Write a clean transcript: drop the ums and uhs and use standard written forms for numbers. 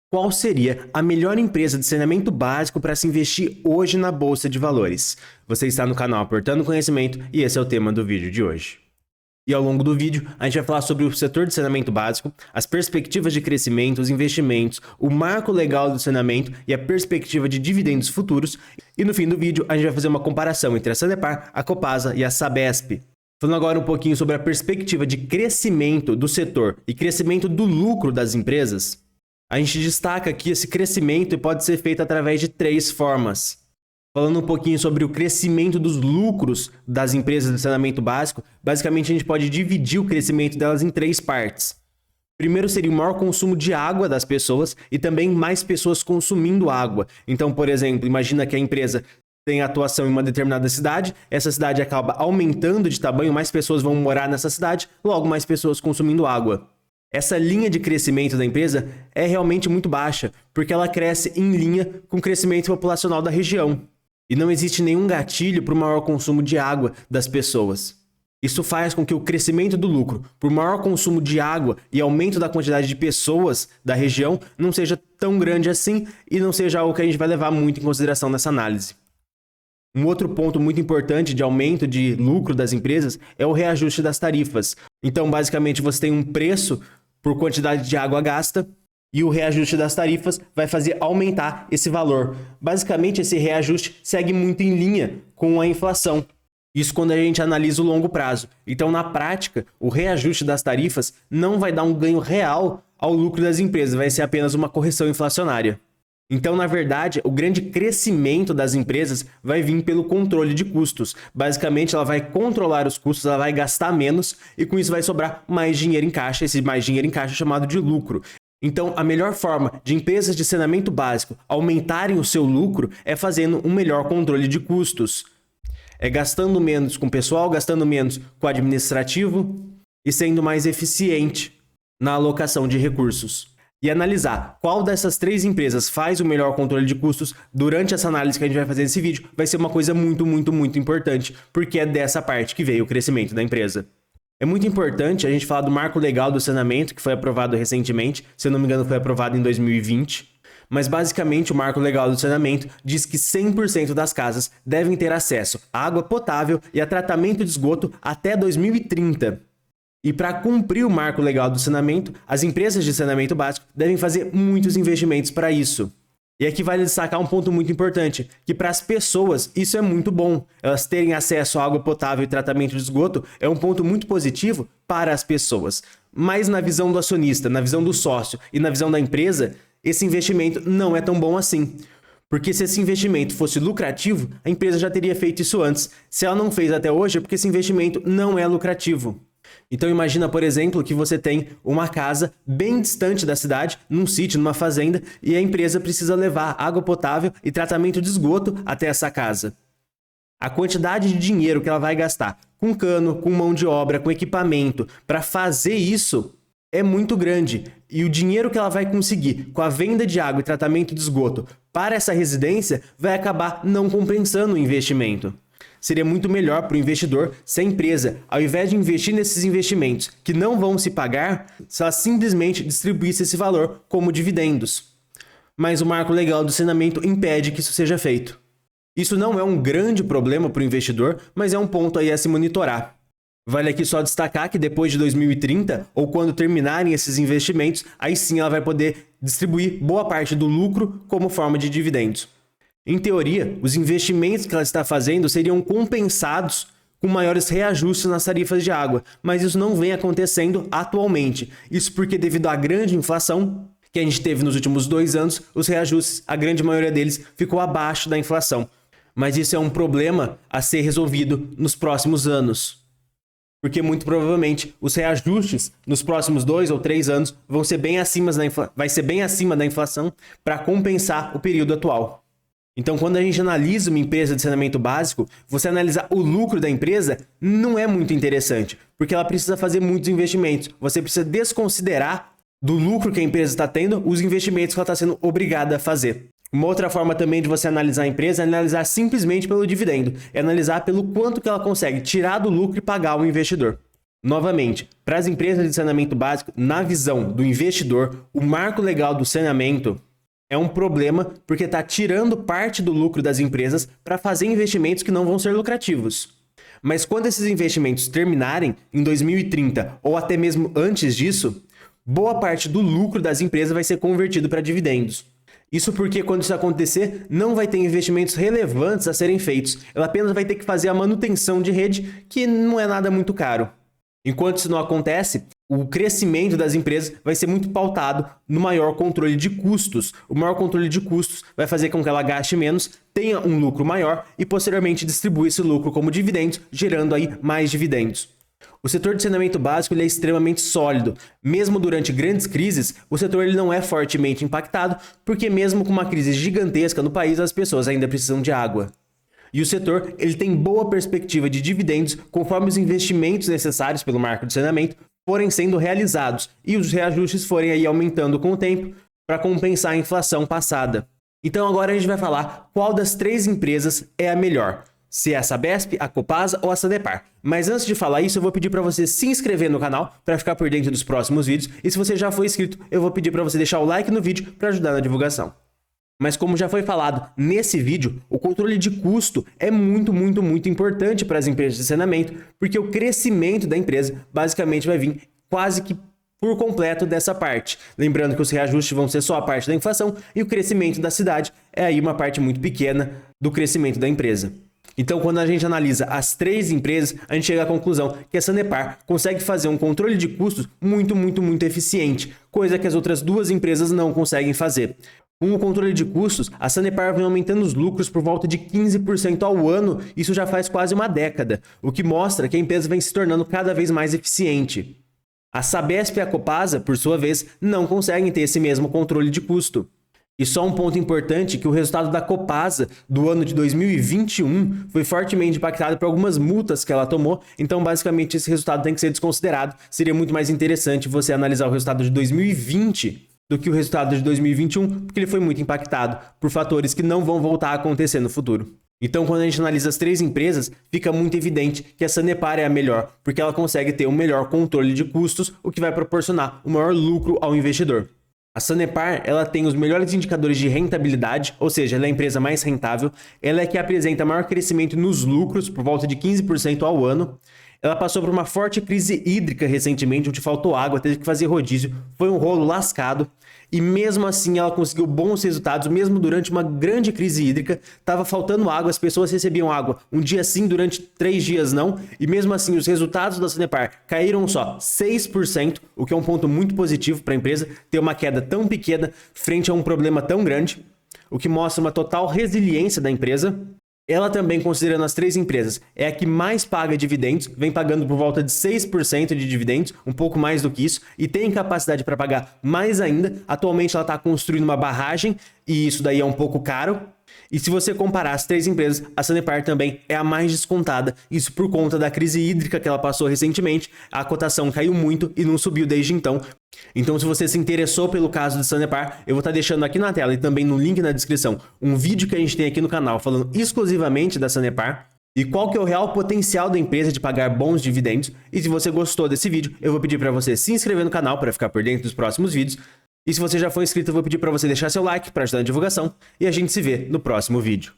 Qual seria a melhor empresa de saneamento básico para se investir hoje na Bolsa de Valores? Você está no canal Aportando Conhecimento e esse é o tema do vídeo de hoje. E ao longo do vídeo, a gente vai falar sobre o setor de saneamento básico, as perspectivas de crescimento, os investimentos, o marco legal do saneamento e a perspectiva de dividendos futuros. E no fim do vídeo, a gente vai fazer uma comparação entre a Sanepar, a Copasa e a Sabesp. Falando agora um pouquinho sobre a perspectiva de crescimento do setor e crescimento do lucro das empresas, a gente destaca que esse crescimento pode ser feito através de três formas. Falando um pouquinho sobre o crescimento dos lucros das empresas de saneamento básico, basicamente a gente pode dividir o crescimento delas em três partes. Primeiro seria o maior consumo de água das pessoas e também mais pessoas consumindo água. Então, por exemplo, imagina que a empresa tem atuação em uma determinada cidade, essa cidade acaba aumentando de tamanho, mais pessoas vão morar nessa cidade, logo mais pessoas consumindo água. Essa linha de crescimento da empresa é realmente muito baixa, porque ela cresce em linha com o crescimento populacional da região. E não existe nenhum gatilho para o maior consumo de água das pessoas. Isso faz com que o crescimento do lucro por maior consumo de água e aumento da quantidade de pessoas da região não seja tão grande assim e não seja algo que a gente vai levar muito em consideração nessa análise. Um outro ponto muito importante de aumento de lucro das empresas é o reajuste das tarifas. Então, basicamente, você tem um preço por quantidade de água gasta e o reajuste das tarifas vai fazer aumentar esse valor. Basicamente, esse reajuste segue muito em linha com a inflação. Isso quando a gente analisa o longo prazo. Então, na prática, o reajuste das tarifas não vai dar um ganho real ao lucro das empresas, vai ser apenas uma correção inflacionária. Então, na verdade, o grande crescimento das empresas vai vir pelo controle de custos. Basicamente, ela vai controlar os custos, ela vai gastar menos e com isso vai sobrar mais dinheiro em caixa. Esse mais dinheiro em caixa é chamado de lucro. Então, a melhor forma de empresas de saneamento básico aumentarem o seu lucro é fazendo um melhor controle de custos. É gastando menos com o pessoal, gastando menos com o administrativo e sendo mais eficiente na alocação de recursos. E analisar qual dessas três empresas faz o melhor controle de custos durante essa análise que a gente vai fazer nesse vídeo vai ser uma coisa muito importante, porque é dessa parte que veio o crescimento da empresa. É muito importante a gente falar do marco legal do saneamento, que foi aprovado recentemente, se eu não me engano foi aprovado em 2020, mas basicamente o marco legal do saneamento diz que 100% das casas devem ter acesso à água potável e a tratamento de esgoto até 2030. E para cumprir o marco legal do saneamento, as empresas de saneamento básico devem fazer muitos investimentos para isso. E aqui vale destacar um ponto muito importante, que para as pessoas isso é muito bom. Elas terem acesso à água potável e tratamento de esgoto é um ponto muito positivo para as pessoas. Mas na visão do acionista, na visão do sócio e na visão da empresa, esse investimento não é tão bom assim. Porque se esse investimento fosse lucrativo, a empresa já teria feito isso antes. Se ela não fez até hoje é porque esse investimento não é lucrativo. Então imagina, por exemplo, que você tem uma casa bem distante da cidade, num sítio, numa fazenda, e a empresa precisa levar água potável e tratamento de esgoto até essa casa. A quantidade de dinheiro que ela vai gastar com cano, com mão de obra, com equipamento, para fazer isso é muito grande. E o dinheiro que ela vai conseguir com a venda de água e tratamento de esgoto para essa residência vai acabar não compensando o investimento. Seria muito melhor para o investidor se a empresa, ao invés de investir nesses investimentos que não vão se pagar, se ela simplesmente distribuísse esse valor como dividendos. Mas o marco legal do saneamento impede que isso seja feito. Isso não é um grande problema para o investidor, mas é um ponto aí a se monitorar. Vale aqui só destacar que depois de 2030, ou quando terminarem esses investimentos, aí sim ela vai poder distribuir boa parte do lucro como forma de dividendos. Em teoria, os investimentos que ela está fazendo seriam compensados com maiores reajustes nas tarifas de água, mas isso não vem acontecendo atualmente. Isso porque devido à grande inflação que a gente teve nos últimos 2 anos, os reajustes, a grande maioria deles, ficou abaixo da inflação. Mas isso é um problema a ser resolvido nos próximos anos. Porque muito provavelmente os reajustes nos próximos 2 ou 3 anos vão ser bem acima da inflação para compensar o período atual. Então, quando a gente analisa uma empresa de saneamento básico, você analisar o lucro da empresa não é muito interessante, porque ela precisa fazer muitos investimentos. Você precisa desconsiderar do lucro que a empresa está tendo os investimentos que ela está sendo obrigada a fazer. Uma outra forma também de você analisar a empresa é analisar simplesmente pelo dividendo, é analisar pelo quanto que ela consegue tirar do lucro e pagar ao investidor. Novamente, para as empresas de saneamento básico, na visão do investidor, o marco legal do saneamento é um problema porque está tirando parte do lucro das empresas para fazer investimentos que não vão ser lucrativos. Mas quando esses investimentos terminarem em 2030 ou até mesmo antes disso, boa parte do lucro das empresas vai ser convertido para dividendos. Isso porque quando isso acontecer, não vai ter investimentos relevantes a serem feitos. Ela apenas vai ter que fazer a manutenção de rede, que não é nada muito caro. Enquanto isso não acontece, o crescimento das empresas vai ser muito pautado no maior controle de custos. O maior controle de custos vai fazer com que ela gaste menos, tenha um lucro maior e posteriormente distribua esse lucro como dividendos, gerando aí mais dividendos. O setor de saneamento básico ele é extremamente sólido. Mesmo durante grandes crises, o setor ele não é fortemente impactado, porque mesmo com uma crise gigantesca no país, as pessoas ainda precisam de água. E o setor ele tem boa perspectiva de dividendos conforme os investimentos necessários pelo marco de saneamento forem sendo realizados e os reajustes forem aí aumentando com o tempo para compensar a inflação passada. Então agora a gente vai falar qual das três empresas é a melhor. Se é a Sabesp, a Copasa ou a Sanepar. Mas antes de falar isso, eu vou pedir para você se inscrever no canal para ficar por dentro dos próximos vídeos. E se você já for inscrito, eu vou pedir para você deixar o like no vídeo para ajudar na divulgação. Mas como já foi falado nesse vídeo, o controle de custo é muito importante para as empresas de saneamento, porque o crescimento da empresa basicamente vai vir quase que por completo dessa parte. Lembrando que os reajustes vão ser só a parte da inflação e o crescimento da cidade é aí uma parte muito pequena do crescimento da empresa. Então, quando a gente analisa as três empresas, a gente chega à conclusão que a Sanepar consegue fazer um controle de custos muito eficiente, coisa que as outras duas empresas não conseguem fazer. Com o controle de custos, a Sanepar vem aumentando os lucros por volta de 15% ao ano, isso já faz quase uma década, o que mostra que a empresa vem se tornando cada vez mais eficiente. A Sabesp e a Copasa, por sua vez, não conseguem ter esse mesmo controle de custo. E só um ponto importante, que o resultado da Copasa do ano de 2021 foi fortemente impactado por algumas multas que ela tomou, então basicamente esse resultado tem que ser desconsiderado. Seria muito mais interessante você analisar o resultado de 2020 do que o resultado de 2021, porque ele foi muito impactado por fatores que não vão voltar a acontecer no futuro. Então, quando a gente analisa as três empresas, fica muito evidente que a Sanepar é a melhor, porque ela consegue ter um melhor controle de custos, o que vai proporcionar o maior lucro ao investidor. A Sanepar, ela tem os melhores indicadores de rentabilidade, ou seja, ela é a empresa mais rentável, ela é que apresenta maior crescimento nos lucros, por volta de 15% ao ano. Ela passou por uma forte crise hídrica recentemente, onde faltou água, teve que fazer rodízio, foi um rolo lascado. E mesmo assim ela conseguiu bons resultados, mesmo durante uma grande crise hídrica. Estava faltando água, as pessoas recebiam água um dia sim, durante 3 dias não. E mesmo assim os resultados da Sanepar caíram só 6%, o que é um ponto muito positivo para a empresa ter uma queda tão pequena frente a um problema tão grande, o que mostra uma total resiliência da empresa. Ela também, considerando as três empresas, é a que mais paga dividendos, vem pagando por volta de 6% de dividendos, um pouco mais do que isso, e tem capacidade para pagar mais ainda. Atualmente ela está construindo uma barragem e isso daí é um pouco caro. E se você comparar as três empresas, a Sanepar também é a mais descontada, isso por conta da crise hídrica que ela passou recentemente. A cotação caiu muito e não subiu desde então. Então, se você se interessou pelo caso de Sanepar, eu vou estar deixando aqui na tela e também no link na descrição um vídeo que a gente tem aqui no canal falando exclusivamente da Sanepar e qual que é o real potencial da empresa de pagar bons dividendos. E se você gostou desse vídeo, eu vou pedir para você se inscrever no canal para ficar por dentro dos próximos vídeos. E se você já for inscrito, eu vou pedir para você deixar seu like para ajudar na divulgação e a gente se vê no próximo vídeo.